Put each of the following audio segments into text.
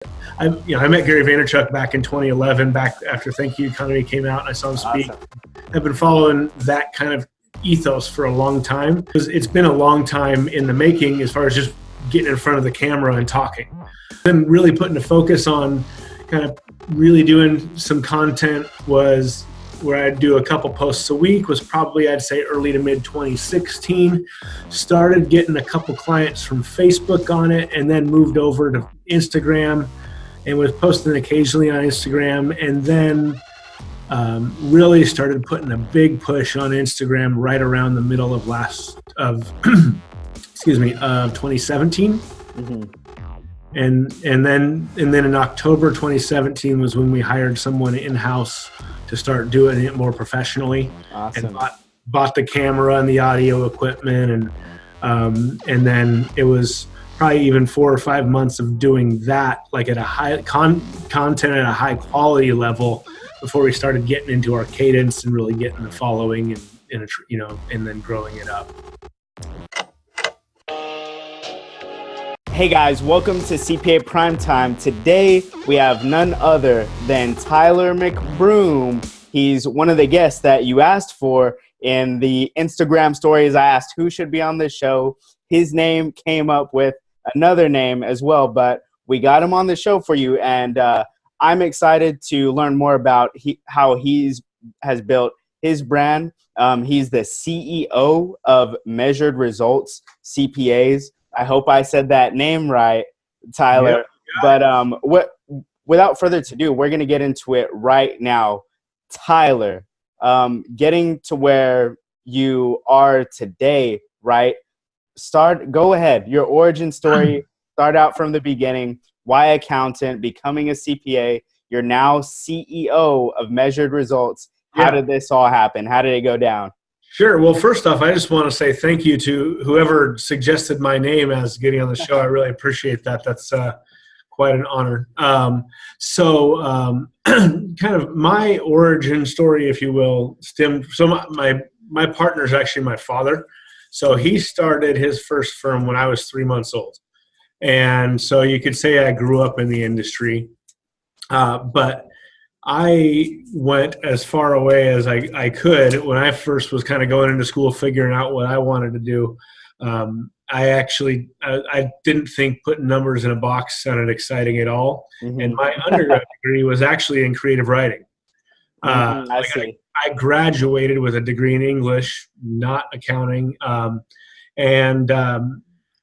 I met Gary Vaynerchuk back in 2011, back after Thank You Economy came out, and I saw him speak. Awesome. I've been following that kind of ethos for a long time, because it's been a long time in the making as far as just getting in front of the camera and talking. Then really putting a focus on kind of really doing some content was where I'd do a couple posts a week, was probably, I'd say, early to mid 2016. Started getting a couple clients from Facebook on it, and then moved over to Instagram and was posting occasionally on Instagram, and then really started putting a big push on Instagram right around the middle of 2017. Mm-hmm. And then in October 2017 was when we hired someone in-house to start doing it more professionally. Awesome. And bought the camera and the audio equipment, and then it was probably even 4 or 5 months of doing that, like at a high content at a high quality level, before we started getting into our cadence and really getting the following and then growing it up. Hey guys, welcome to CPA Primetime. Today we have none other than Tyler McBroom. He's one of the guests that you asked for in the Instagram stories. I asked who should be on this show. His name came up with another name as well, but we got him on the show for you, and I'm excited to learn more about how has built his brand. He's the CEO of Measured Results CPAs. I hope I said that name right, Tyler. Yep. But without further ado, we're going to get into it right now. Tyler, getting to where you are today, right? Go ahead. Your origin story, start out from the beginning. Why accountant, becoming a CPA. You're now CEO of Measured Results. How did this all happen? How did it go down? Sure. Well, first off, I just want to say thank you to whoever suggested my name as getting on the show. I really appreciate that. That's quite an honor. Kind of my origin story, if you will, stemmed. So my partner is actually my father. So he started his first firm when I was 3 months old. And so you could say I grew up in the industry. But I went as far away as I could when I first was kind of going into school, figuring out what I wanted to do. I didn't think putting numbers in a box sounded exciting at all. Mm-hmm. And my undergrad degree was actually in creative writing. I graduated with a degree in English, not accounting.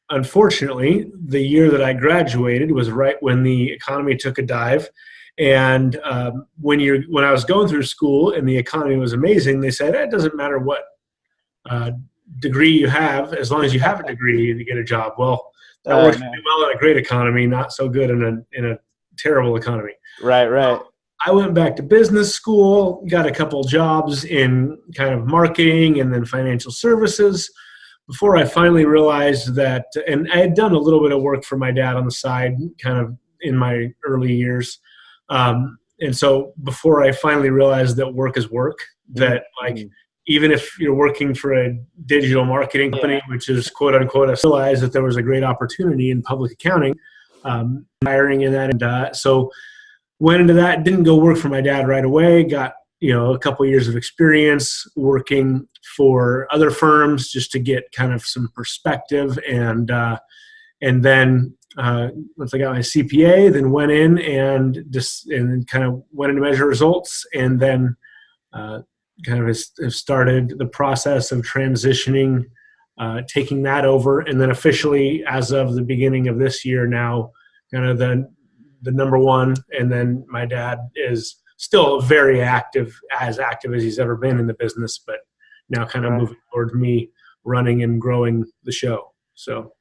Unfortunately, the year that I graduated was right when the economy took a dive. And when I was going through school and the economy was amazing, they said it doesn't matter what degree you have, as long as you have a degree, you get a job. Well, that works pretty well in a great economy, not so good in a terrible economy. Right. I went back to business school, got a couple jobs in kind of marketing and then financial services, before I finally realized that. And I had done a little bit of work for my dad on the side, kind of in my early years. And so before I finally realized that work is work, that even if you're working for a digital marketing company, which is quote unquote, I realized that there was a great opportunity in public accounting, hiring in that. And so went into that, didn't go work for my dad right away, got, a couple of years of experience working for other firms just to get kind of some perspective. And then once I got my CPA, then went in and kind of went into Measure Results, and then kind of have started the process of transitioning, taking that over, and then officially as of the beginning of this year now, kind of the number one. And then my dad is still very active as he's ever been in the business, but now kind of moving towards me running and growing the show. So.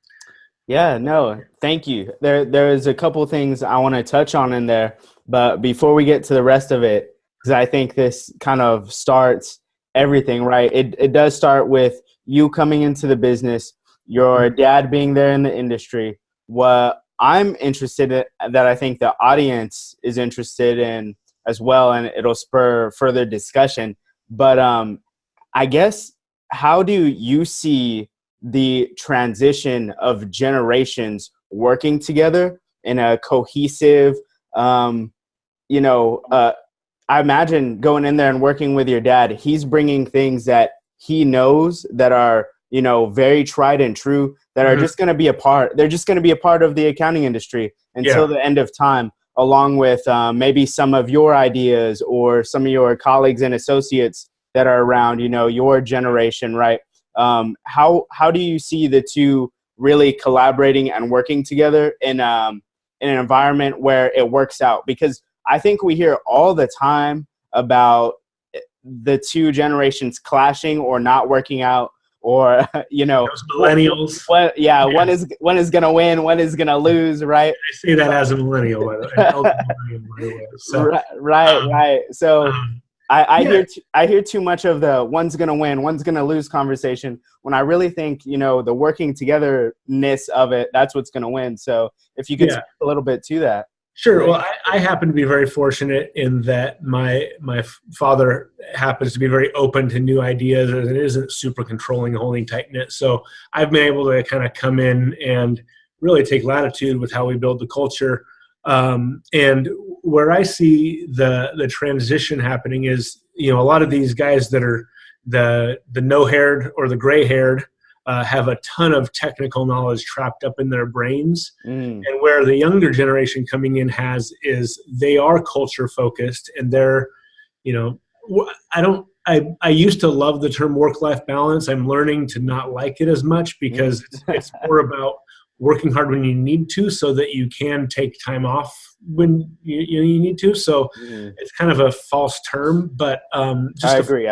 Yeah, no, thank you. There's a couple things I want to touch on in there, but before we get to the rest of it, because I think this kind of starts everything, right? It does start with you coming into the business, your dad being there in the industry. What I'm interested in, that I think the audience is interested in as well, and it'll spur further discussion. But I guess, how do you see the transition of generations working together in a cohesive, you know, I imagine going in there and working with your dad, he's bringing things that he knows that are, you know, very tried and true, that are just going to be a part. They're just going to be a part of the accounting industry until the end of time, along with maybe some of your ideas or some of your colleagues and associates that are around, you know, your generation, right? How do you see the two really collaborating and working together in an environment where it works out? Because I think we hear all the time about the two generations clashing or not working out, or you know, those millennials. One is gonna win, one is gonna lose, right? I say that as a millennial, by the way, an elder millennial, by the way. So, right. So I hear too much of the one's gonna win, one's gonna lose conversation, when I really think, you know, the working togetherness of it, that's what's gonna win. So if you could speak a little bit to that. Sure. Well, I happen to be very fortunate in that my father happens to be very open to new ideas and isn't super controlling, holding tight knit. So I've been able to kind of come in and really take latitude with how we build the culture. And where I see the transition happening is, you know, a lot of these guys that are the no-haired or the gray-haired have a ton of technical knowledge trapped up in their brains. And where the younger generation coming in is they are culture focused, and they're, you know, I used to love the term work-life balance. I'm learning to not like it as much, because it's more about working hard when you need to so that you can take time off when you need to. So it's kind of a false term, but just I agree.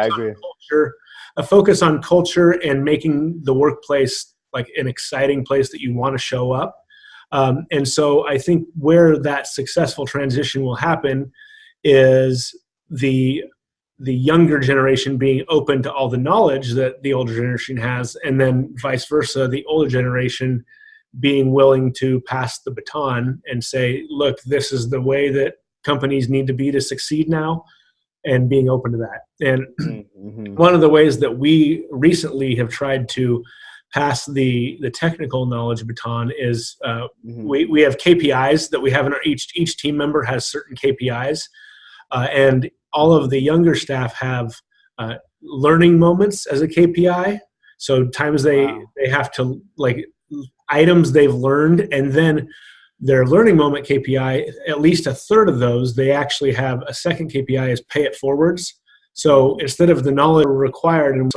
A focus on culture and making the workplace like an exciting place that you want to show up. And so I think where that successful transition will happen is the younger generation being open to all the knowledge that the older generation has, and then vice versa, the older generation being willing to pass the baton and say, look, this is the way that companies need to be to succeed now, and being open to that. And one of the ways that we recently have tried to pass the technical knowledge baton is we have KPIs that we have in each team member has certain KPIs, and all of the younger staff have learning moments as a KPI. So times they have to, like, items they've learned, and then their learning moment KPI, at least a third of those, they actually have a second KPI is pay it forwards. So instead of the knowledge required in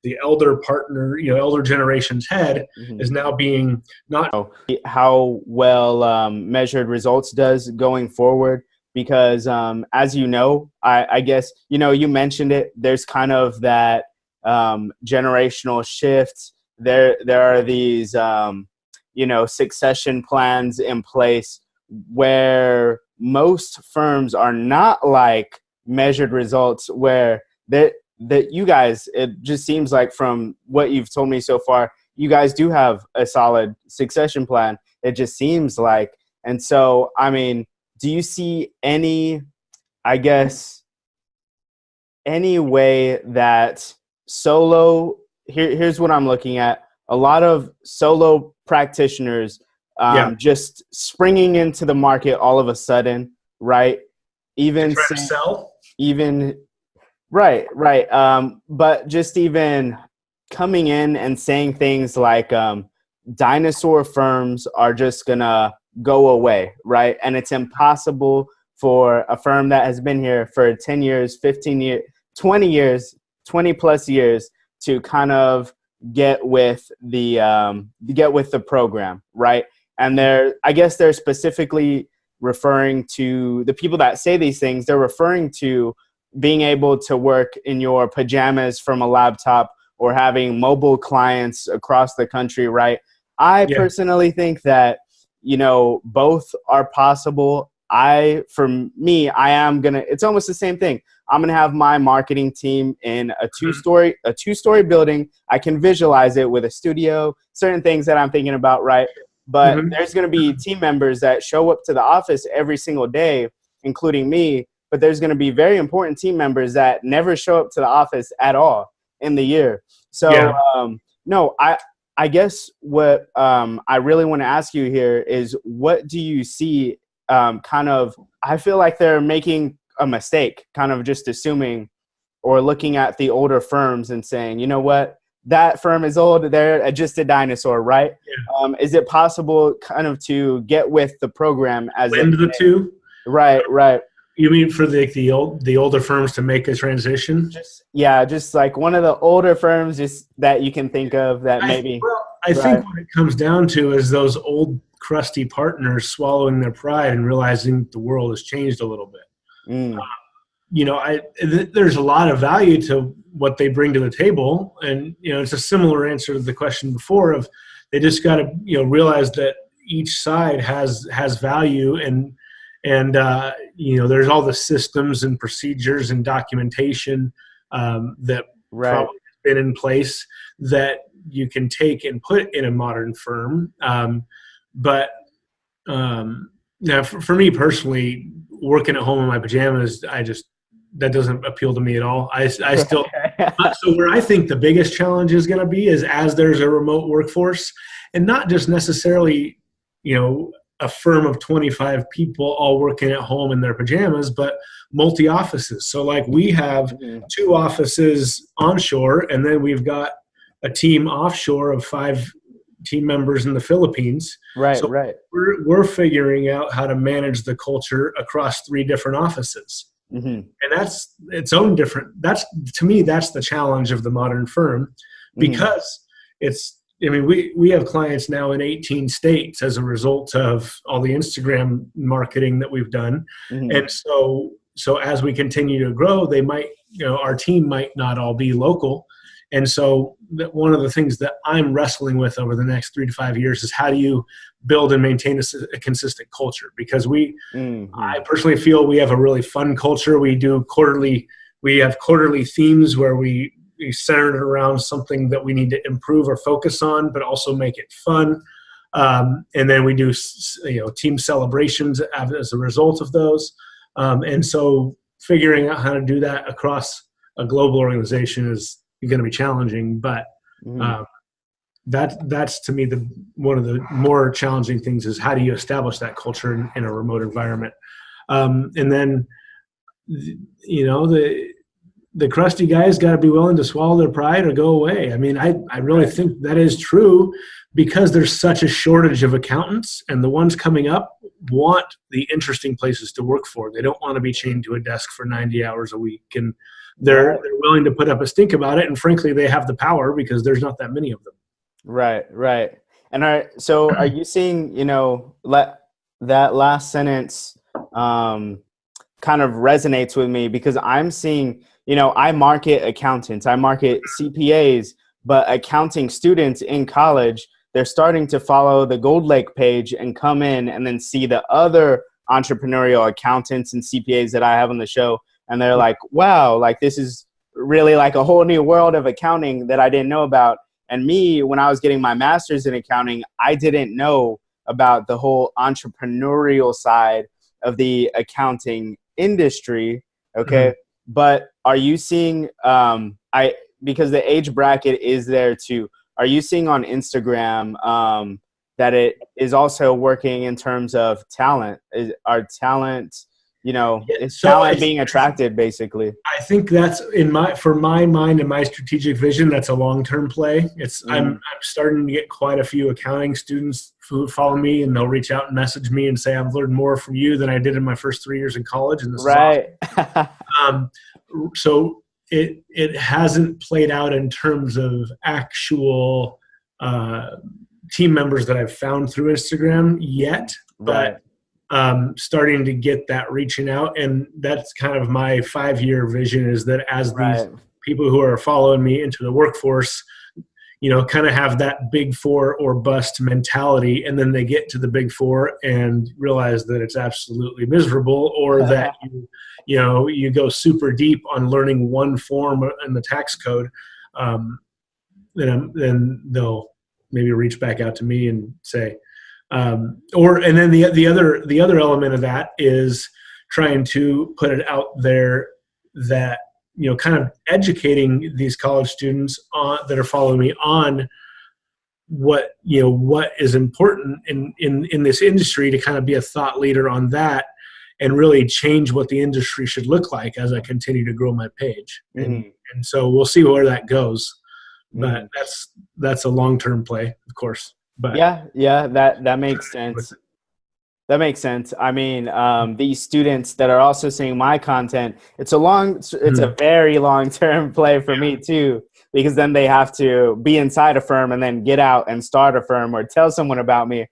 the elder partner, you know, elder generation's head is now being not how well measured results does going forward. Because as you know, I guess, you know, you mentioned it, there's kind of that generational shift. There are these you know, succession plans in place where most firms are not like measured results, where that you guys, it just seems like from what you've told me so far, you guys do have a solid succession plan. It just seems like. And so, I mean, do you see any, I guess, any way that here's what I'm looking at. A lot of solo practitioners just springing into the market all of a sudden, right? Even trying to sell? Right. But just even coming in and saying things like dinosaur firms are just gonna go away, right? And it's impossible for a firm that has been here for 10 years, 15 years, 20 years, 20 plus years to kind of get with the program, right? And I guess they're specifically referring to the people that say these things. They're referring to being able to work in your pajamas from a laptop, or having mobile clients across the country, right? I personally think that, you know, both are possible. For me, it's almost the same thing. I'm going to have my marketing team in a two-story building. I can visualize it with a studio, certain things that I'm thinking about, right? But there's going to be team members that show up to the office every single day, including me. But there's going to be very important team members that never show up to the office at all in the year. So, no, I guess what I really want to ask you here is, what do you see kind of, I feel like they're making a mistake, kind of just assuming or looking at the older firms and saying, you know what, that firm is old, they're just a dinosaur, right? Yeah. Is it possible kind of to get with the program as Blend the two? Right, right. You mean for the older firms to make a transition? Just like one of the older firms just that you can think of that maybe. I think what it comes down to is those old crusty partners swallowing their pride and realizing the world has changed a little bit. There's a lot of value to what they bring to the table, and it's a similar answer to the question before of they just got to realize that each side has value, and there's all the systems and procedures and documentation that probably have been in place that you can take and put in a modern firm. But now for me personally, working at home in my pajamas, that doesn't appeal to me at all. I still, so where I think the biggest challenge is going to be is as there's a remote workforce, and not just necessarily, a firm of 25 people all working at home in their pajamas, but multi-offices. So like we have 2 offices onshore, and then we've got a team offshore of 5 team members in the Philippines. Right, so right. We're figuring out how to manage the culture across 3 different offices. Mm-hmm. And that's its own different. To me, that's the challenge of the modern firm, because we have clients now in 18 states as a result of all the Instagram marketing that we've done. Mm-hmm. And so as we continue to grow, they might, our team might not all be local. And so one of the things that I'm wrestling with over the next 3 to 5 years is how do you build and maintain a consistent culture? Because I personally feel we have a really fun culture. We have quarterly themes where we center it around something that we need to improve or focus on, but also make it fun. And then we do, team celebrations as a result of those. And so figuring out how to do that across a global organization is going to be challenging, but that's to me one of the more challenging things is how do you establish that culture in a remote environment. And then the crusty guys got to be willing to swallow their pride or go away. I mean, I really think that is true, because there's such a shortage of accountants, and the ones coming up want the interesting places to work for. They don't want to be chained to a desk for 90 hours a week, and they're willing to put up a stink about it. And frankly, they have the power because there's not that many of them. Right, right. And so are you seeing, that last sentence kind of resonates with me, because I'm seeing, I market accountants, I market CPAs, but accounting students in college, they're starting to follow the Gold Lake page and come in and then see the other entrepreneurial accountants and CPAs that I have on the show. And they're like, wow, like this is really like a whole new world of accounting that I didn't know about. And me, when I was getting my master's in accounting, I didn't know about the whole entrepreneurial side of the accounting industry. Okay. Mm-hmm. But are you seeing, because the age bracket is there too, are you seeing on Instagram that it is also working in terms of talent? Is talent being attracted, basically? I think that's for my mind and my strategic vision, that's a long-term play. I'm starting to get quite a few accounting students who follow me, and they'll reach out and message me and say, I've learned more from you than I did in my first 3 years in college. And this is awesome. So it hasn't played out in terms of actual team members that I've found through Instagram yet, but starting to get that reaching out. And that's kind of my 5-year vision, is that as these people who are following me into the workforce, kind of have that big 4 or bust mentality, and then they get to the big 4 and realize that it's absolutely miserable, or that you go super deep on learning one form in the tax code, then they'll maybe reach back out to me and say, and then the other element of that is trying to put it out there that, kind of educating these college students that are following me on what is important in this industry, to kind of be a thought leader on that and really change what the industry should look like as I continue to grow my page. And so we'll see where that goes. But that's a long-term play, of course. But yeah, that makes sense. That makes sense. I mean, these students that are also seeing my content, it's a very long-term play for me too, because then they have to be inside a firm and then get out and start a firm or tell someone about me.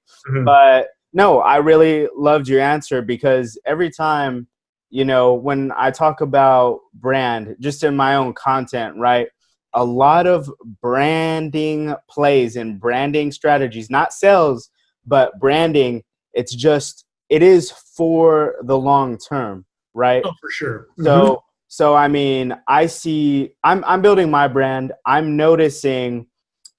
But no, I really loved your answer, because every time, when I talk about brand, just in my own content, right? A lot of branding plays and branding strategies, not sales, but branding. It is for the long term, right? Oh, for sure. So I mean, I'm building my brand. I'm noticing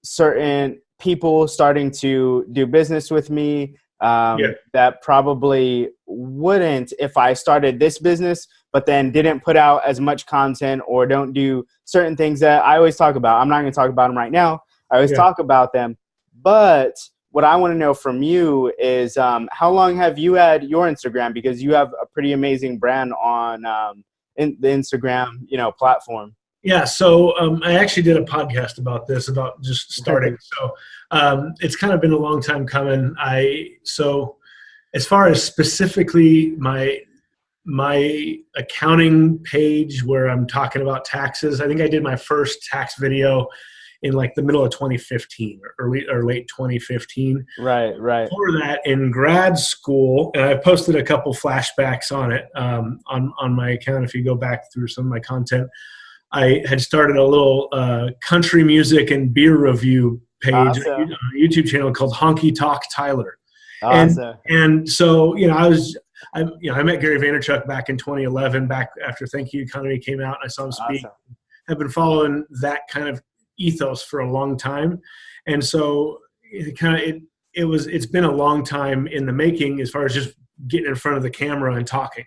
certain people starting to do business with me that probably wouldn't if I started this business, but then didn't put out as much content or don't do certain things that I always talk about. I'm not going to talk about them right now. I always talk about them. But what I want to know from you is how long have you had your Instagram? Because you have a pretty amazing brand on in the Instagram, platform. Yeah, so I actually did a podcast about this, about just starting. So it's kind of been a long time coming. So as far as specifically my accounting page where I'm talking about taxes, I think I did my first tax video in like the middle of 2015 or late 2015. Right. Before that, in grad school, and I posted a couple flashbacks on it on my account. If you go back through some of my content, I had started a little country music and beer review page, awesome. on a YouTube channel called Honky Talk Tyler. Awesome. And so, I met Gary Vaynerchuk back in 2011, back after Thank You Economy came out. I saw him speak. Awesome. I've been following that kind of ethos for a long time. And so it's been a long time in the making as far as just getting in front of the camera and talking.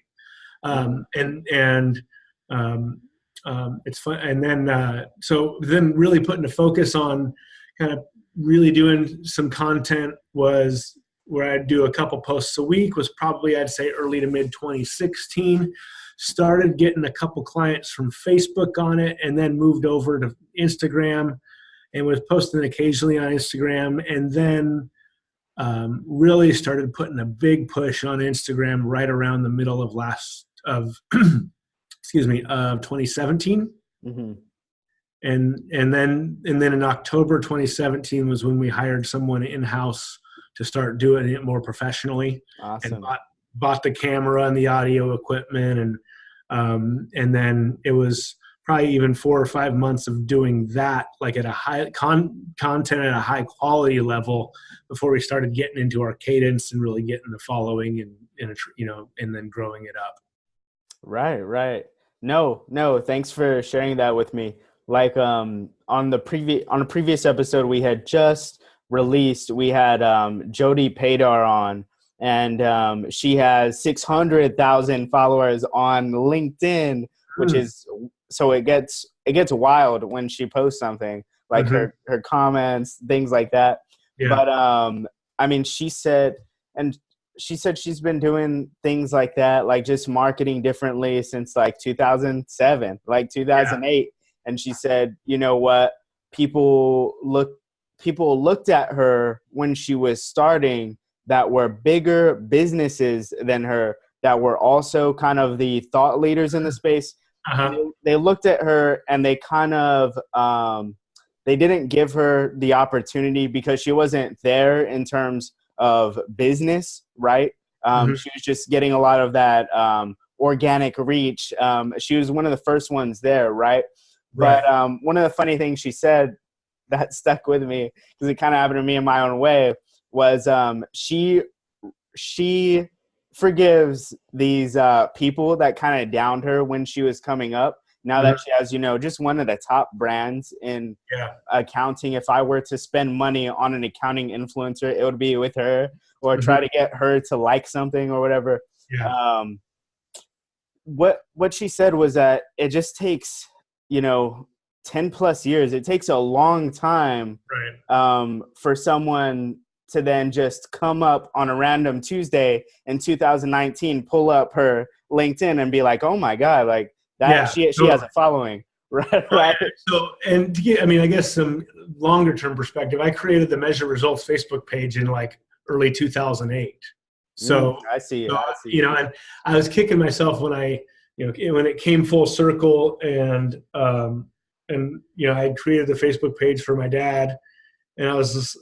It's fun. And then, so then really putting a focus on kind of really doing some content was where I'd do a couple posts a week, was probably, I'd say, early to mid 2016. Started getting a couple clients from Facebook on it, and then moved over to Instagram and was posting occasionally on Instagram. And then really started putting a big push on Instagram right around the middle of 2017. And then in October 2017 was when we hired someone in-house to start doing it more professionally. Awesome. And bought the camera and the audio equipment, and then it was probably even 4 or 5 months of doing that, like at a high content at a high quality level, before we started getting into our cadence and really getting the following and then growing it up. Right. No, thanks for sharing that with me. Like on a previous episode we had just released, we had Jody Paydar on, and she has 600,000 followers on LinkedIn, which is, so it gets wild when she posts something, like her comments, things like that. Yeah. But I mean, she said she's been doing things like that, like just marketing differently since like 2007, like 2008. Yeah. And she said, you know what, people looked at her when she was starting that were bigger businesses than her, that were also kind of the thought leaders in the space. They looked at her and they kind of they didn't give her the opportunity because she wasn't there in terms of business, right? She was just getting a lot of that organic reach. She was one of the first ones there, right? But one of the funny things she said that stuck with me, because it kind of happened to me in my own way, was she forgives these people that kind of downed her when she was coming up. Now that she has, just one of the top brands in accounting, if I were to spend money on an accounting influencer, it would be with her, or try to get her to like something or whatever. What she said was that it just takes, 10 plus years. It takes a long time for someone to then just come up on a random Tuesday in 2019, pull up her LinkedIn and be like, oh my God, like that, she has a following. Right. So, and to get, I mean, I guess some longer term perspective, I created the Measure Results Facebook page in like early 2008. So I see. you know, and I was kicking myself when when it came full circle, and you know, I had created the Facebook page for my dad, and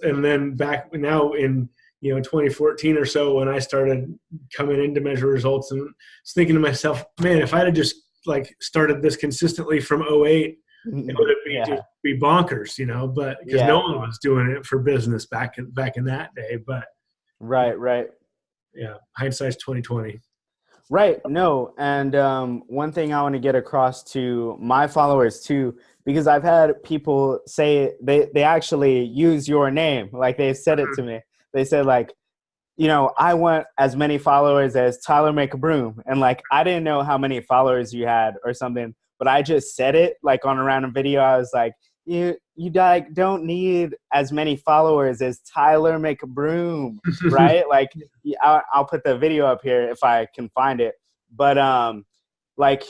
and then back now in 2014 or so, when I started coming into Measure Results, and was thinking to myself, man, if I'd have just like started this consistently from 08, it would be bonkers, but because no one was doing it for business back in that day. But right. Yeah, hindsight's 2020. Right. No. And one thing I want to get across to my followers too, because I've had people say they actually use your name. Like they said it to me. They said like, I want as many followers as Tyler McBroom. And like, I didn't know how many followers you had or something, but I just said it like on a random video. I was like, you don't need as many followers as Tyler McBroom, right? Like I'll put the video up here if I can find it. But like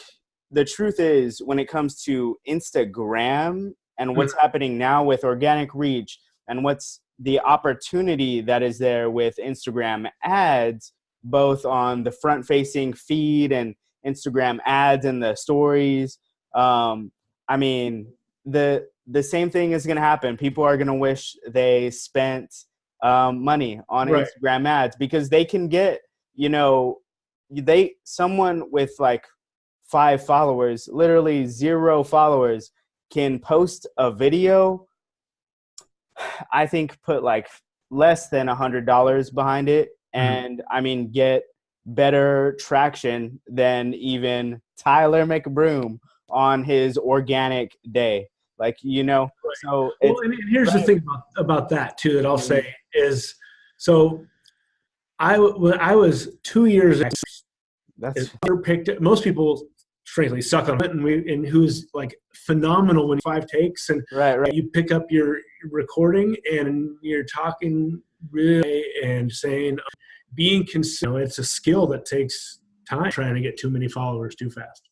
the truth is, when it comes to Instagram and what's happening now with organic reach and what's the opportunity that is there with Instagram ads, both on the front facing feed and Instagram ads and the stories. I mean, the same thing is going to happen. People are going to wish they spent money on Instagram ads, because they can get, someone with like 5 followers, literally 0 followers, can post a video, I think put like less than $100 behind it. And I mean, get better traction than even Tyler McBroom on his organic day. Like, so and here's the thing about that too, that I'll say is, so when I was 2 years, that's picked it. Most people frankly suck on it, and who's like phenomenal when 5 takes, and you pick up your recording and you're talking really and saying, being consistent. It's a skill that takes time, trying to get too many followers too fast.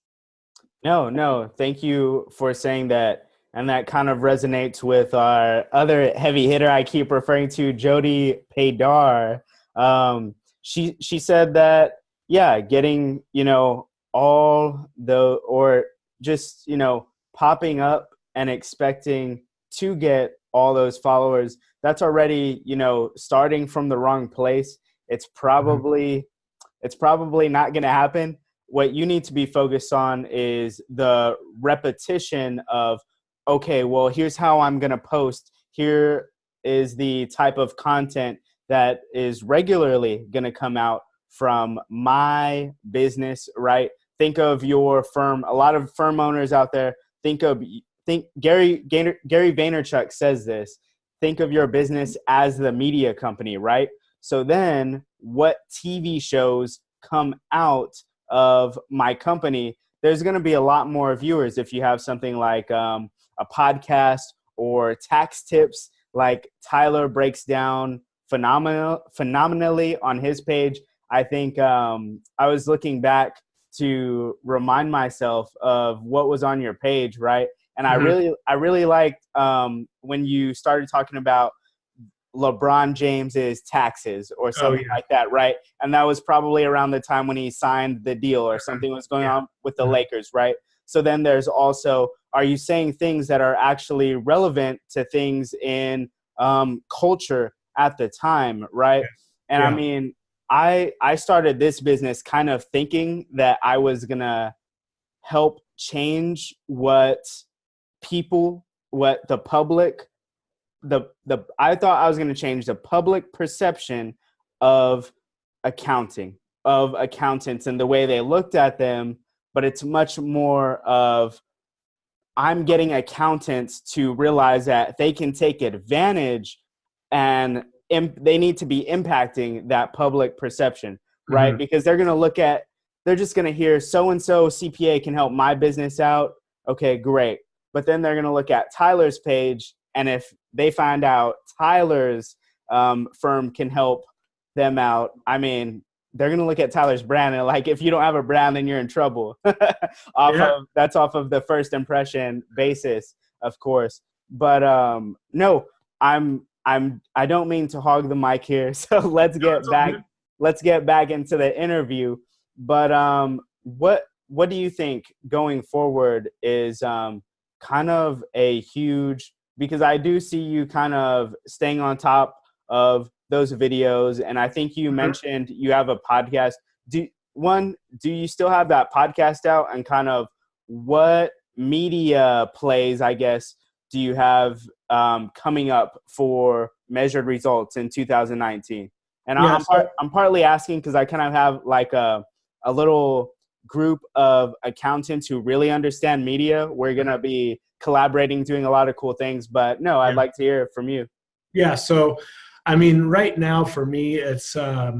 No, thank you for saying that. And that kind of resonates with our other heavy hitter I keep referring to, Jody Paydar. She said that, getting, popping up and expecting to get all those followers, that's already, starting from the wrong place. It's probably not going to happen. What you need to be focused on is the repetition of, okay, well, here's how I'm going to post. Here is the type of content that is regularly going to come out from my business, right? Think of your firm. A lot of firm owners out there, think Gary Vaynerchuk says this. Think of your business as the media company, right? So then what TV shows come out of my company? There's going to be a lot more viewers if you have something like a podcast or tax tips, like Tyler breaks down phenomenally on his page. I think I was looking back to remind myself of what was on your page, right? And I really liked when you started talking about LeBron James's taxes or something like that, right? And that was probably around the time when he signed the deal or something was going on with the Lakers, right? So then there's also, are you saying things that are actually relevant to things in culture at the time, right? And I mean, I started this business kind of thinking that I was going to help change what the public, I thought I was going to change the public perception of accounting, of accountants and the way they looked at them. But it's much more of, I'm getting accountants to realize that they can take advantage and they need to be impacting that public perception, right? Because they're going to they're just going to hear so-and-so CPA can help my business out. Okay, great. but then they're going to look at Tyler's page. And if they find out Tyler's firm can help them out, I mean, they're going to look at Tyler's brand and like, if you don't have a brand, then you're in trouble. That's off of the first impression basis, of course. But no, I don't mean to hog the mic here. So let's get back into the interview. But what do you think going forward is kind of a huge, because I do see you kind of staying on top of those videos. And I think you mentioned you have a podcast. Do you still have that podcast out, and kind of what media plays, I guess, do you have coming up for Measured Results in 2019? And I'm partly asking because I kind of have like a little group of accountants who really understand media. We're going to be collaborating, doing a lot of cool things, but no, I'd like to hear from you. Yeah. So, I mean, right now for me, it's the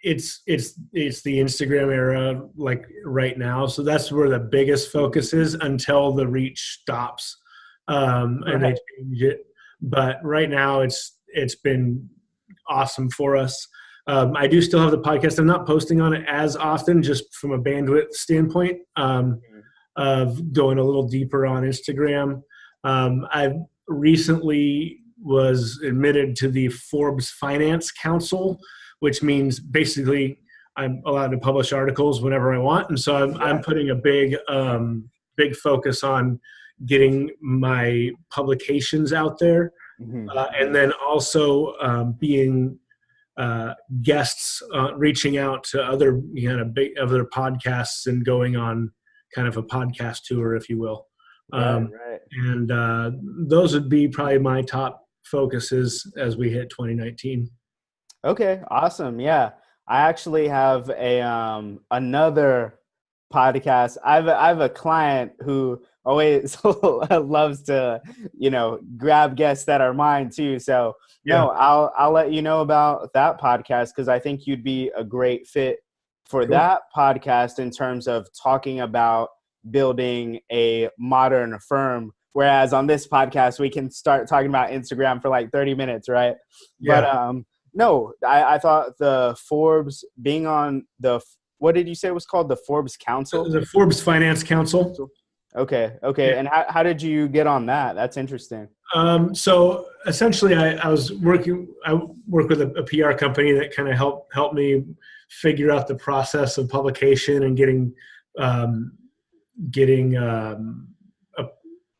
Instagram era, like right now. So that's where the biggest focus is until the reach stops, and they change it. But right now it's been awesome for us. I do still have the podcast. I'm not posting on it as often, just from a bandwidth standpoint, of going a little deeper on Instagram. I've recently was admitted to the Forbes Finance Council, which means basically I'm allowed to publish articles whenever I want. And so I'm putting a big focus on getting my publications out there. And then also being guests, reaching out to other other podcasts and going on kind of a podcast tour, if you will. And those would be probably my top focuses as we hit 2019. Okay, awesome. Yeah, I actually have another podcast. I have a client who always loves to, grab guests that are mine too. So no, I'll let you know about that podcast, because I think you'd be a great fit for that podcast in terms of talking about building a modern firm. Whereas on this podcast, we can start talking about Instagram for like 30 minutes, right? Yeah. But no, I thought the Forbes being on what did you say it was called? The Forbes Council? The Forbes Finance Council. Okay. Yeah. And how did you get on that? That's interesting. So essentially I work with a PR company that kind of helped me figure out the process of publication and getting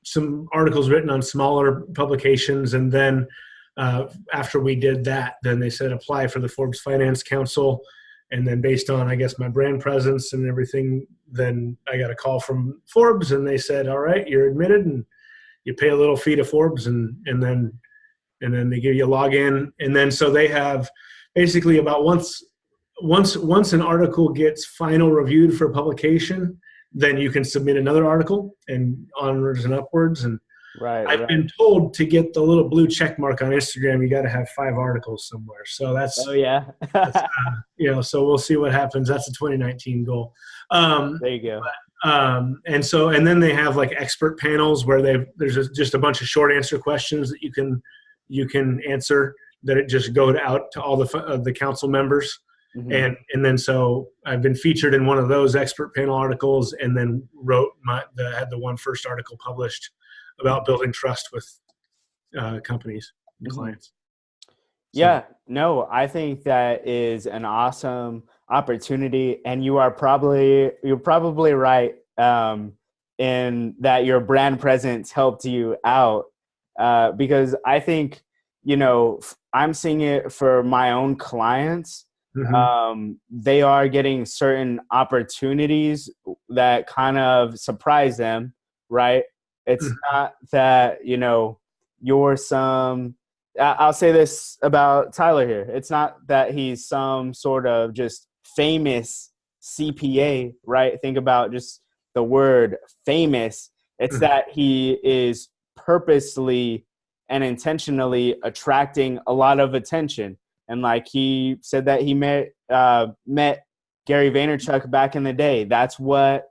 some articles written on smaller publications. And then after we did that, then they said, apply for the Forbes Finance Council. And then based on, I guess, my brand presence and everything, then I got a call from Forbes, and they said, all right, you're admitted, and you pay a little fee to Forbes, and then they give you a login. And then so they have basically about once an article gets final reviewed for publication, then you can submit another article, and onwards and upwards. And I've been told to get the little blue check mark on Instagram, you got to have 5 articles somewhere. So that's, so we'll see what happens. That's a 2019 goal. There you go. And then they have like expert panels where there's just a bunch of short answer questions that you can answer that it just go out to all the council members. And then so I've been featured in one of those expert panel articles, and then had the one first article published about building trust with companies and clients. Yeah, no, I think that is an awesome opportunity, and you're probably right in that your brand presence helped you out, because I think I'm seeing it for my own clients. They are getting certain opportunities that kind of surprise them, right? It's not that, you're I'll say this about Tyler here. It's not that he's some sort of just famous CPA, right? Think about just the word famous. It's that he is purposely and intentionally attracting a lot of attention. And like he said that he met Gary Vaynerchuk back in the day. That's what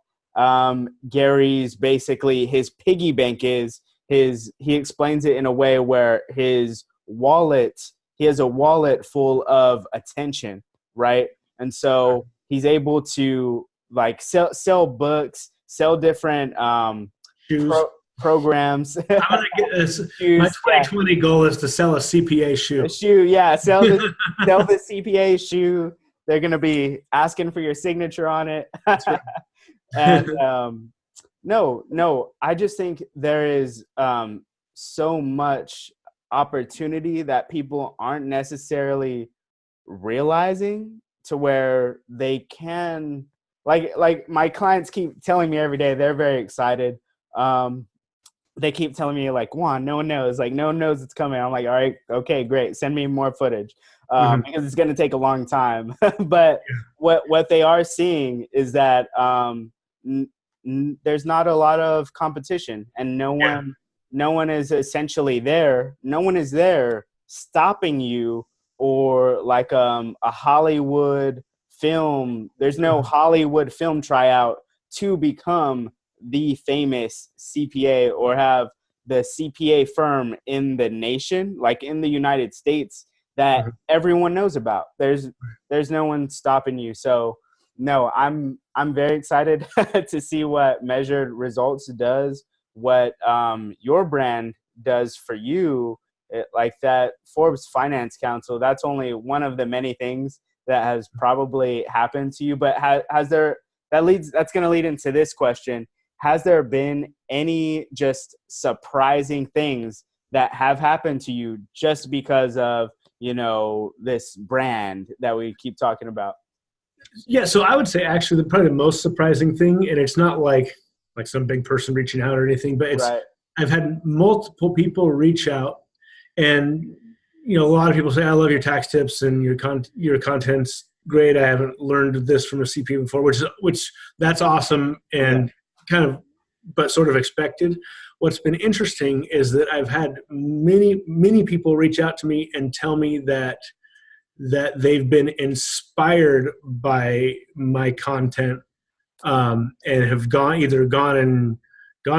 Gary's basically his piggy bank is he explains it in a way where his wallet, he has a wallet full of attention, right? And so he's able to like sell books, sell different Shoes. programs. I'm gonna get this. Shoes, My 2020 goal is to sell a CPA shoe. a shoe, yeah. Sell the CPA shoe. They're gonna be asking for your signature on it. That's right. And no, I just think there is so much opportunity that people aren't necessarily realizing, to where they can, like my clients keep telling me every day, they're very excited. They keep telling me like, Juan, no one knows it's coming. I'm like, all right, okay, great. Send me more footage. Because it's going to take a long time. But what they are seeing is that there's not a lot of competition, and no one is essentially there. No one is there stopping you, or like a Hollywood film. There's no Hollywood film tryout to become the famous CPA or have the CPA firm in the nation, like in the United States, that everyone knows about. There's no one stopping you. So no, I'm very excited to see what Measured Results does, what your brand does for you. Like that Forbes Finance Council, that's only one of the many things that has probably happened to you. But that's going to lead into this question. Has there been any just surprising things that have happened to you just because of, this brand that we keep talking about? Yeah, so I would say actually probably the most surprising thing, and it's not like some big person reaching out or anything, but it's I've had multiple people reach out, and a lot of people say, I love your tax tips and your content's great. I haven't learned this from a CPA before, which that's awesome and kind of, but sort of expected. What's been interesting is that I've had many people reach out to me and tell me that they've been inspired by my content, and have gone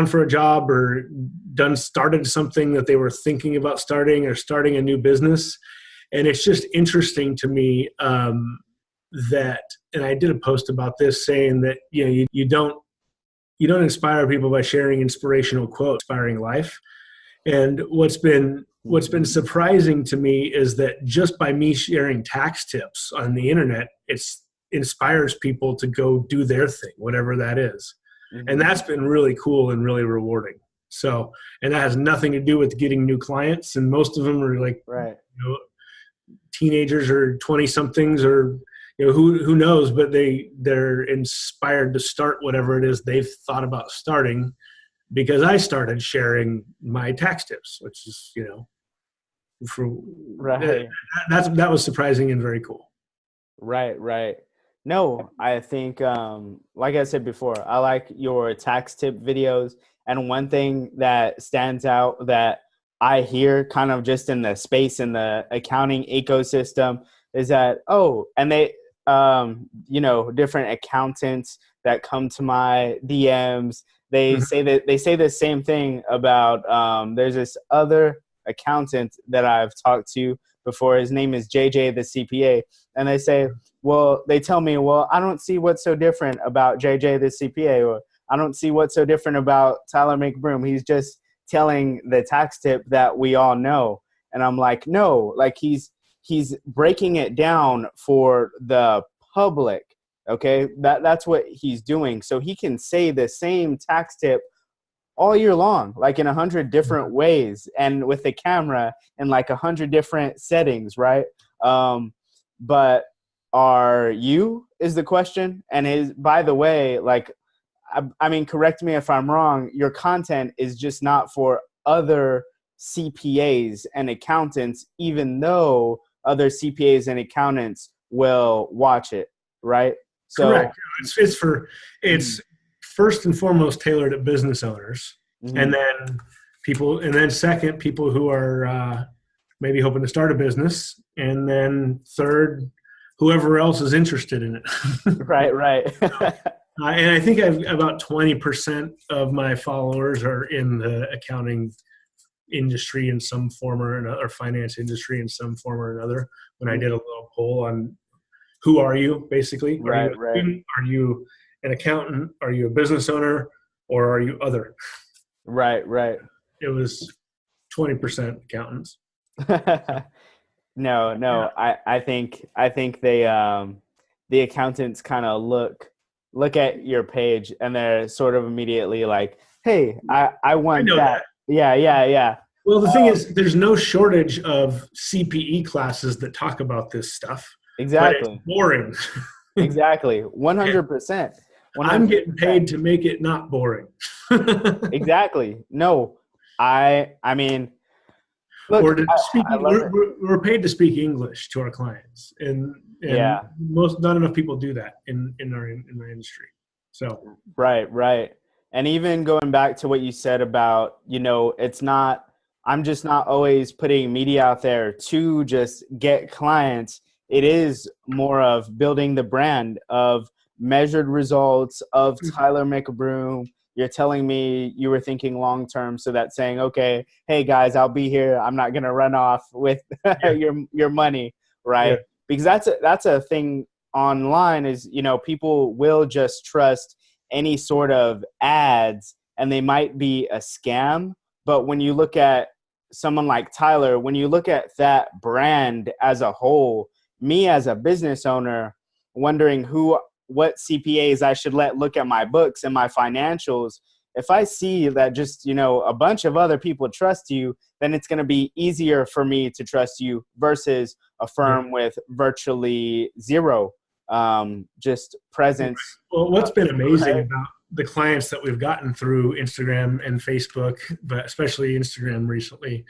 for a job or started something that they were thinking about starting, or starting a new business. And it's just interesting to me that, and I did a post about this saying that, you don't inspire people by sharing inspirational quotes, inspiring life. And what's been surprising to me is that just by me sharing tax tips on the internet, it inspires people to go do their thing, whatever that is. And that's been really cool and really rewarding. So, and that has nothing to do with getting new clients. And most of them are like, teenagers or 20 somethings, or, who knows, but they're inspired to start whatever it is they've thought about starting, because I started sharing my tax tips, which is, that was surprising and very cool. Right. No, I think, like I said before, I like your tax tip videos. And one thing that stands out that I hear kind of just in the space, in the accounting ecosystem, is that, and they, different accountants that come to my DMs, they say the same thing about, there's this other accountant that I've talked to before. His name is JJ the CPA. And they tell me, I don't see what's so different about JJ the CPA, or I don't see what's so different about Tyler McBroom. He's just telling the tax tip that we all know. And I'm like, no, like he's breaking it down for the public. Okay. That's what he's doing. So he can say the same tax tip all year long, like in 100 different ways, and with the camera and like 100 different settings. Right. But are you, is the question. And by the way, like, I mean, correct me if I'm wrong, your content is just not for other CPAs and accountants, even though other CPAs and accountants will watch it, right? So, correct. It's first and foremost tailored at business owners, and then second, people who are maybe hoping to start a business, and then third, whoever else is interested in it. Right. And I think I've about 20% of my followers are in the accounting industry in some form or another, or finance industry in some form or another. When I did a little poll on who are you, basically, are you Right, a right, student? Are you an accountant? Are you a business owner? Or are you other? right, right. It was 20% accountants. No, Yeah. no. I think they the accountants kind of look at your page and they're sort of immediately like, hey, I I want know that. that. Yeah, yeah, yeah. Well, the thing is, there's no shortage of CPE classes that talk about this stuff, but it's Exactly. boring. Exactly. 100%. I'm getting 100%. paid to make it not boring. Exactly. No. I mean, look, Or to speak, I love it. we're paid to speak English to our clients, and Yeah. not enough people do that in our industry. So Right, right. And even going back to what you said about, it's not, I'm just not always putting media out there to just get clients. It is more of building the brand of measured results of Tyler McBroom. You're telling me you were thinking long term, so that's saying, okay, hey guys, I'll be here. I'm not gonna run off with yeah, your money, yeah, right? Because that's a thing online is, people will just trust any sort of ads and they might be a scam. But when you look at someone like Tyler, when you look at that brand as a whole, me as a business owner wondering what CPAs I should let look at my books and my financials, if I see that just, a bunch of other people trust you, then it's going to be easier for me to trust you versus a yeah. firm with virtually zero just presence. Well, what's been amazing Right. about the clients that we've gotten through Instagram and Facebook, but especially Instagram recently,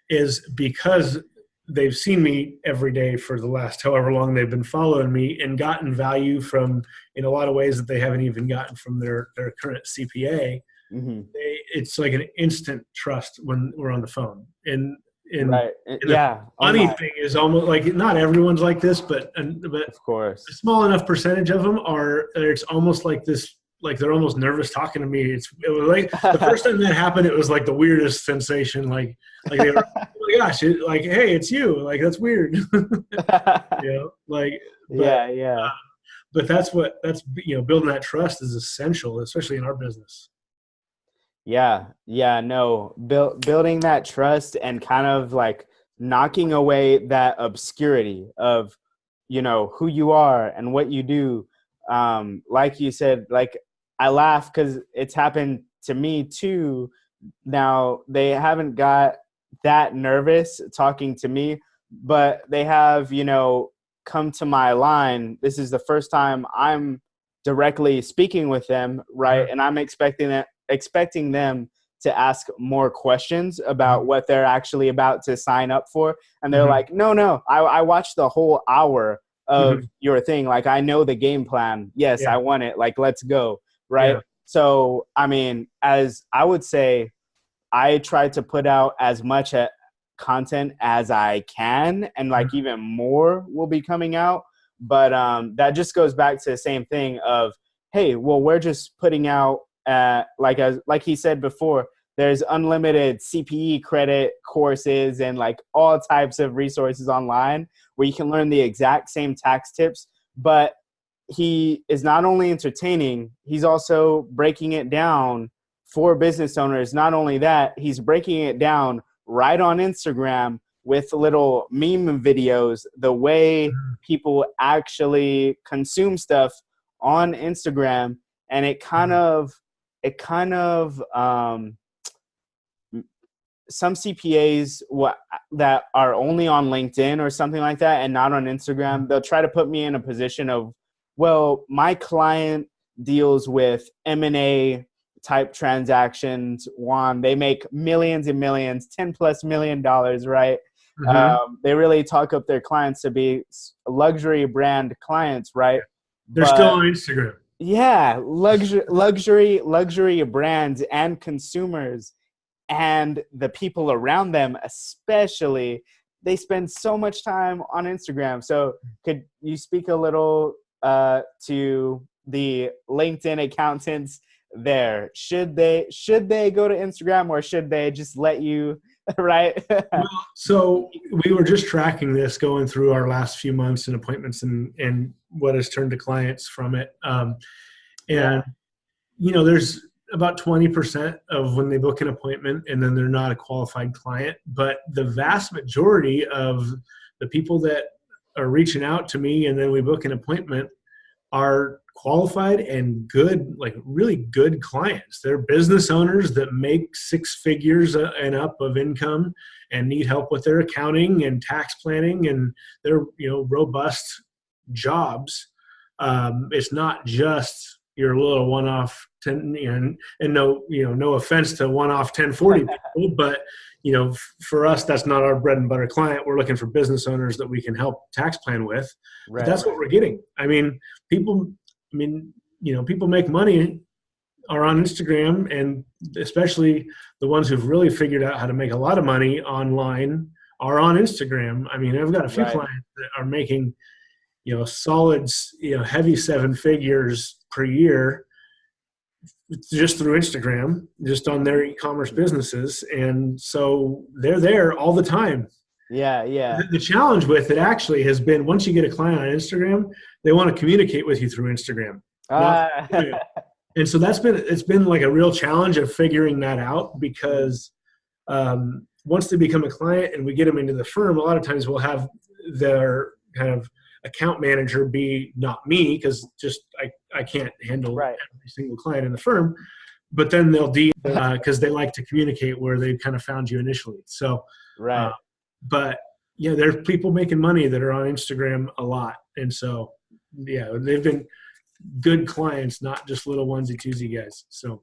is because they've seen me every day for the last however long they've been following me and gotten value from in a lot of ways that they haven't even gotten from their current CPA. Hmm. It's like an instant trust when we're on the phone. And Right. and the Yeah. Oh funny my. thing is almost like not everyone's like this, but Of a course. small enough percentage of them are. It's almost like this. Like they're almost nervous talking to me. It was like the first time that happened, it was like the weirdest sensation. Like they were, oh my gosh, like hey, it's you. Like that's weird, Like, but Yeah. Yeah. but that's building that trust is essential, especially in our business. Yeah, yeah, no, building that trust and kind of like knocking away that obscurity of, who you are and what you do. Like you said, like I laugh because it's happened to me too. Now they haven't got that nervous talking to me, but they have, come to my line. This is the first time I'm directly speaking with them, right? And I'm expecting them to ask more questions about what they're actually about to sign up for. And they're Mm-hmm. like, no, I watched the whole hour of Mm-hmm. your thing. Like, I know the game plan. Yes, Yeah, I want it. Like, let's go. Right. yeah. So, I mean, as I would say, I try to put out as much content as I can, and like even more will be coming out. But that just goes back to the same thing of, hey, well, we're just putting out like he said before, there's unlimited CPE credit courses and like all types of resources online where you can learn the exact same tax tips, but he is not only entertaining, he's also breaking it down for business owners. Not only that, he's breaking it down right on Instagram with little meme videos, the way people actually consume stuff on Instagram. And it kind of some CPAs that are only on LinkedIn or something like that and not on Instagram, they'll try to put me in a position of, well, my client deals with M&A type transactions. One, they make millions and millions, $10+ million, right? Mm-hmm. They really talk up their clients to be luxury brand clients, right? They're still But on Instagram. yeah, luxury brands and consumers and the people around them, especially, they spend so much time on Instagram. So could you speak a little to the LinkedIn accountants there? Should they go to Instagram, or should they just let you, right? Well, so we were just tracking this going through our last few months and appointments and what has turned to clients from it. And, there's about 20% of when they book an appointment and then they're not a qualified client. But the vast majority of the people that are reaching out to me and then we book an appointment are qualified and good, like really good clients. They're business owners that make six figures and up of income and need help with their accounting and tax planning, and they're, robust jobs. It's not just your little one-off 10, and no offense to one-off 1040 people, but for us, that's not our bread and butter client. We're looking for business owners that we can help tax plan with. Right. But that's what we're getting. People make money are on Instagram, and especially the ones who've really figured out how to make a lot of money online are on Instagram. I've got a few clients that are making, solid, heavy seven figures per year just through Instagram, just on their e-commerce businesses. And so they're there all the time. Yeah. The challenge with it actually has been, once you get a client on Instagram, they want to communicate with you through Instagram. And so it's been like a real challenge of figuring that out, because once they become a client and we get them into the firm, a lot of times we'll have their kind of account manager be not me, because just I can't handle every single client in the firm, but then they'll because they like to communicate where they kind of found you initially. So but there's people making money that are on Instagram a lot, and so they've been good clients, not just little onesie twosie guys. So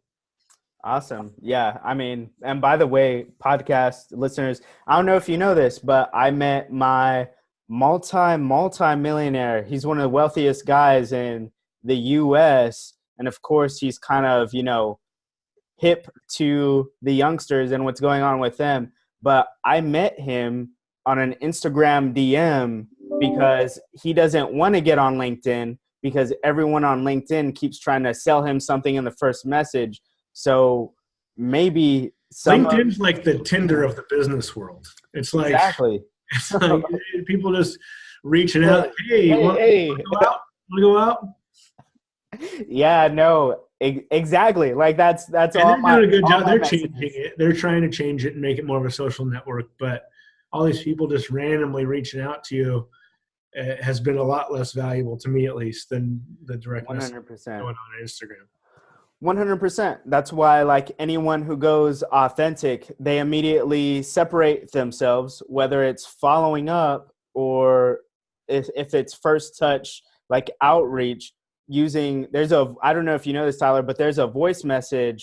awesome. Yeah. And by the way, podcast listeners, I don't know if you know this, but I met my multi-millionaire. He's one of the wealthiest guys in the US. And of course, he's kind of, hip to the youngsters and what's going on with them. But I met him on an Instagram DM because he doesn't want to get on LinkedIn, because everyone on LinkedIn keeps trying to sell him something in the first message. So maybe LinkedIn's like the Tinder of the business world. It's like, exactly. It's like people just reaching out. Hey, want to go out? Yeah, no, exactly. Like that's and all. They're doing a good job. They're changing it. They're trying to change it and make it more of a social network. But all these people just randomly reaching out to you has been a lot less valuable to me, at least, than the direct message going on Instagram. 100%. That's why, like, anyone who goes authentic, they immediately separate themselves, whether it's following up or if it's first touch, like outreach, using, I don't know if you know this, Tyler, but there's a voice messaging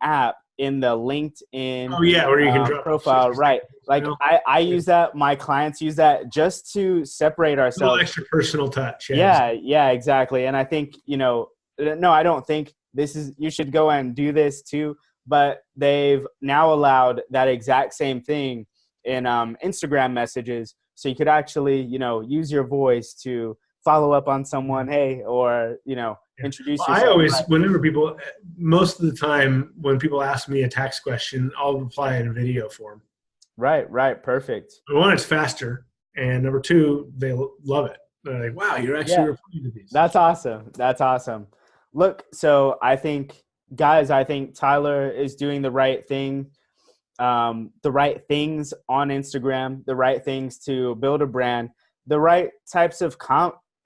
app in the LinkedIn where you can drop profile, right? Like I use that. My clients use that just to separate ourselves. A little extra personal touch. Yeah, exactly. And I think, no, I don't think you should go and do this too, but they've now allowed that exact same thing in Instagram messages. So you could actually, use your voice to follow up on someone, hey, or, introduce yourself. I always, most of the time when people ask me a tax question, I'll reply in a video form. Right. Perfect. One, it's faster. And number two, they love it. They're like, wow, you're actually replying to these. That's awesome. Look, so I think Tyler is doing the right thing, the right things on Instagram, the right things to build a brand, the right types of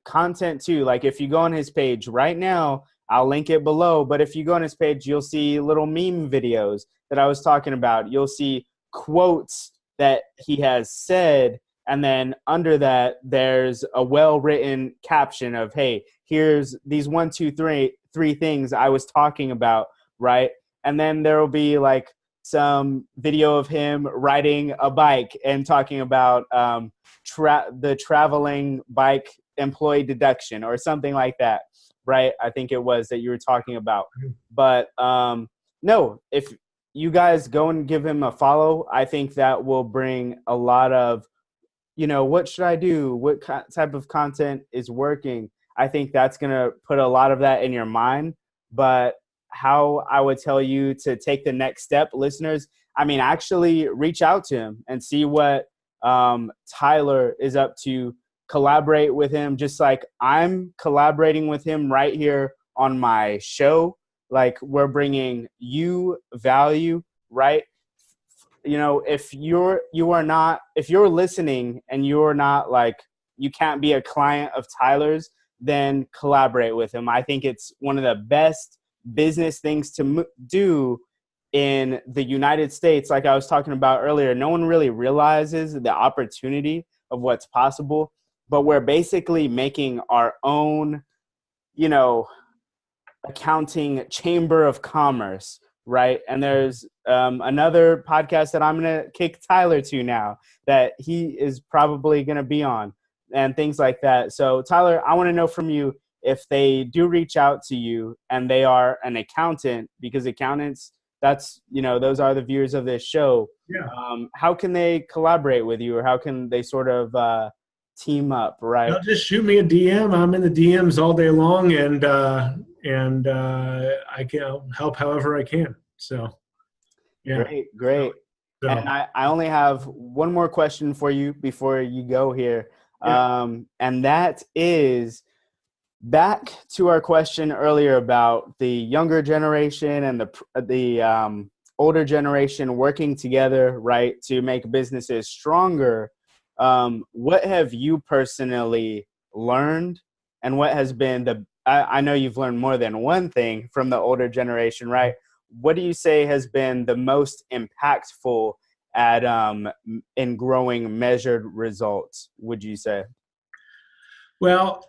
content too. Like if you go on his page right now, I'll link it below, but if you go on his page, you'll see little meme videos that I was talking about. You'll see quotes that he has said, and then under that, there's a well-written caption of, hey, here's these 1, 2, 3 things I was talking about, right? And then there will be like some video of him riding a bike and talking about the traveling bike employee deduction or something like that, right? I think it was that you were talking about. But no, if you guys go and give him a follow, I think that will bring a lot of, what should I do? What type of content is working? I think that's going to put a lot of that in your mind. But how I would tell you to take the next step, listeners, I mean, actually reach out to him and see what Tyler is up to. Collaborate with him, just like I'm collaborating with him right here on my show. Like, we're bringing you value, right? You know, if you're listening and you're not, like, you can't be a client of Tyler's, then collaborate with him. I think it's one of the best business things to do in the United States. Like I was talking about earlier, no one really realizes the opportunity of what's possible, but we're basically making our own, you know, accounting chamber of commerce, right? And there's another podcast that I'm going to kick Tyler to now that he is probably going to be on and things like that. So Tyler, I want to know from you, if they do reach out to you and they are an accountant, because accountants, that's, you know, those are the viewers of this show. Yeah. How can they collaborate with you, or how can they sort of team up, right? They'll just shoot me a DM. I'm in the DMs all day long, and I can help however I can. So, yeah. Great. So. And I only have one more question for you before you go here. Yeah. And that is back to our question earlier about the younger generation and the older generation working together, right, to make businesses stronger. What have you personally learned, and what has been I know you've learned more than one thing from the older generation, right? What do you say has been the most impactful at in growing measured results, would you say? Well,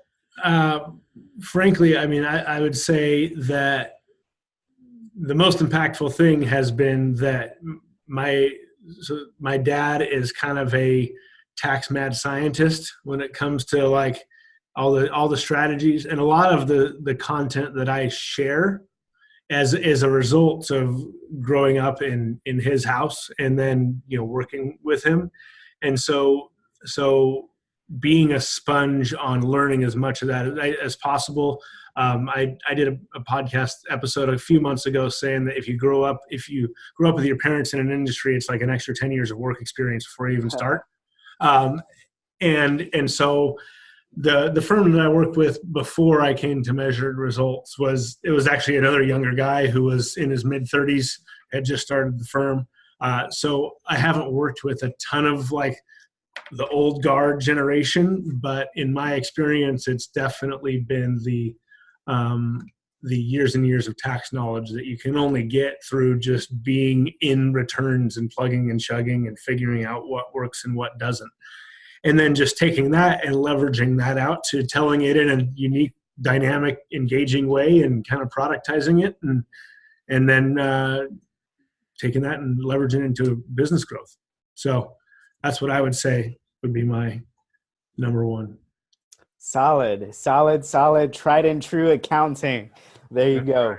frankly, I mean, I would say that the most impactful thing has been that my dad is kind of a tax mad scientist when it comes to like all the strategies, and a lot of the content that I share as a result of growing up in his house and then, you know, working with him. And so being a sponge on learning as much of that as possible. I did a podcast episode a few months ago saying that if you grow up with your parents in an industry, it's like an extra 10 years of work experience before you even start. And so the firm that I worked with before I came to Measured Results was actually another younger guy who was in his mid-30s, had just started the firm. So I haven't worked with a ton of like the old guard generation, but in my experience, it's definitely been the years and years of tax knowledge that you can only get through just being in returns and plugging and chugging and figuring out what works and what doesn't. And then just taking that and leveraging that out to telling it in a unique, dynamic, engaging way and kind of productizing it, and then taking that and leveraging it into business growth. So that's what I would say would be my number one. Solid, tried and true accounting. There you go.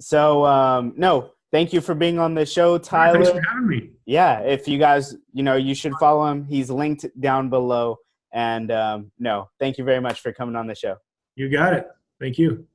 So, no, thank you for being on the show, Tyler. Thanks for having me. Yeah, if you guys, you know, you should follow him. He's linked down below. And no, thank you very much for coming on the show. You got it. Thank you.